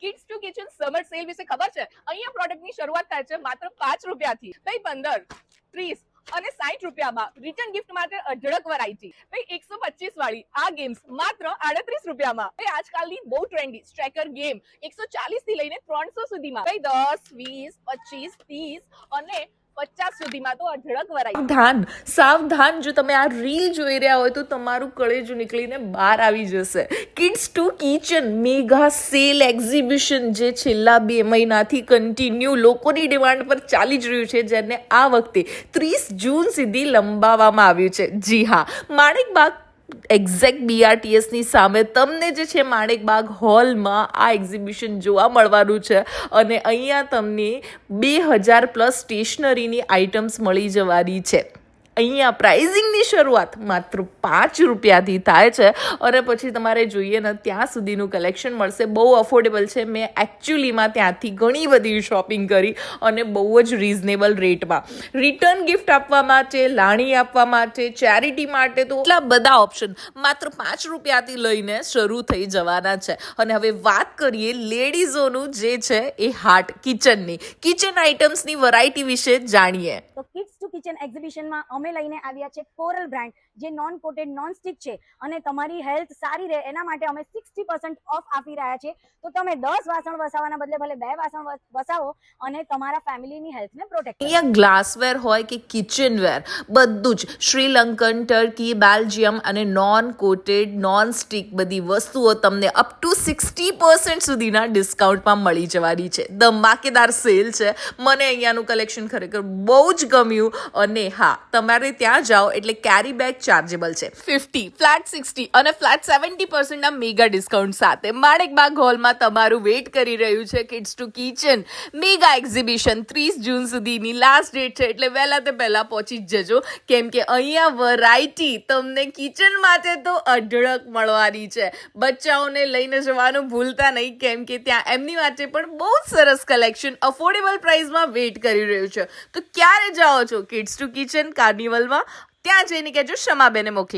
Kids two kitchen summer sale વિશે ખબર છે? અહીંયા પ્રોડક્ટની શરૂઆત થાય છે માત્ર 5 રૂપિયાથી. ભાઈ 15, 30 અને 60 રૂપિયામાં રિટર્ન ગિફ્ટ માટે અઢળક વેરાયટી. ભાઈ 125 વાળી આ ગેમ્સ માત્ર 38 રૂપિયામાં. ભાઈ આજકાલની બહુ ટ્રેન્ડી સ્ટ્રેકર ગેમ 140 થી લઈને 300 સુધીમાં. ભાઈ 10, 20, 25, 30 અને 50 સુધીમાં તો અઢળક વેરાયટી. સાવધાન, જો તમે આ રીલ જોઈ રહ્યા હોય તો તમારું કળેજું નીકળીને બહાર આવી જશે. Kids two kitchen mega cell exhibition જે છેલ્લા 2 મહિનાથી કન્ટિન્યુ લોકોની ડિમાન્ડ પર ચાલી જ રહ્યું છે, જેને આ વખતે 30 જૂન સુધી લંબાવવામાં આવ્યું છે. જી હા, માણેકબાગ એક્ઝેક્ટ BRTS ની સામે તમને જે છે માણેકબાગ હોલમાં આ એક્ઝિબિશન જોવા મળવાનું છે. અને અહીંયા તમને 2000+ સ્ટેશનરીની આઇટમ્સ મળી જવાની છે. અહીંયા પ્રાઇઝિંગની શરૂઆત માત્ર 5 રૂપિયાથી થાય છે અને પછી તમારે જોઈએ ને ત્યાં સુધીનું કલેક્શન મળશે. બહુ અફોર્ડેબલ છે. મેં એકચ્યુઅલીમાં ત્યાંથી ઘણી બધી શોપિંગ કરી અને બહુ જ રિઝનેબલ રેટમાં. રિટર્ન ગિફ્ટ આપવા માટે, લાણી આપવા માટે, ચેરિટી માટે તો એટલા બધા ઓપ્શન માત્ર 5 રૂપિયાથી લઈને શરૂ થઈ જવાના છે. અને હવે વાત કરીએ લેડીઝોનું જે છે એ હાર્ટ કિચનની. કિચન આઇટમ્સની વેરાયટી વિશે જાણીએ. તો કિડ્સ ટુ કિચન એક્ઝિબિશનમાં અમે લઈને આવ્યા છે કોરલ બ્રાન્ડ, જે નોન કોટેડ નોન સ્ટિક છે અને તમારી હેલ્થ સારી રહે એના માટે અમે 60% ઓફ આપી રહ્યા છે. તો તમે 10 વાસણ વસાવવાના બદલે ભલે 2 વાસણ વસાવો અને તમારા ફેમિલીની હેલ્થને પ્રોટેક્ટ કરો. અહીંયા ગ્લાસવેર હોય કે કિચનવેર બધું જ શ્રીલંકન, ટર્કી, બેલ્જિયમ અને નોન કોટેડ નોન સ્ટિક બધી વસ્તુઓ તમને અપ ટુ 60% સુધીના ડિસ્કાઉન્ટમાં મળી જવાની છે. ધમાકેદાર સેલ છે. મને અહીંયાનું કલેક્શન ખરેખર બહુ જ ગમ્યું. અને હા, તમારે ત્યાં જાઓ એટલે કેરી બેગ ચાર્જેબલ છે. 50, ફ્લેટ 60 અને ફ્લેટ 70%ના મેગા ડિસ્કાઉન્ટ સાથે માણેકબાગ હોલમાં તમારું વેટ કરી રહ્યું છે. Kids two kitchen mega exhibition 30 જૂન સુધીની લાસ્ટ ડેટ છે, એટલે વહેલા તે પહેલા પહોંચી જ જજો, કેમ કે અહીંયા વેરાયટી તમને કિચન માટે તો અઢળક મળવાની છે. બચ્ચાઓને લઈને જવાનું ભૂલતા નહીં, કેમ કે ત્યાં એમની માટે પણ બહુ સરસ કલેક્શન અફોર્ડેબલ પ્રાઇસમાં વેટ કરી રહ્યું છે. તો ક્યારે જાઓ છો કિડ્સ ટુ કિચન કાર્નિવલમાં? ત્યાં જઈને કહેજો શમાબેને મોકલે.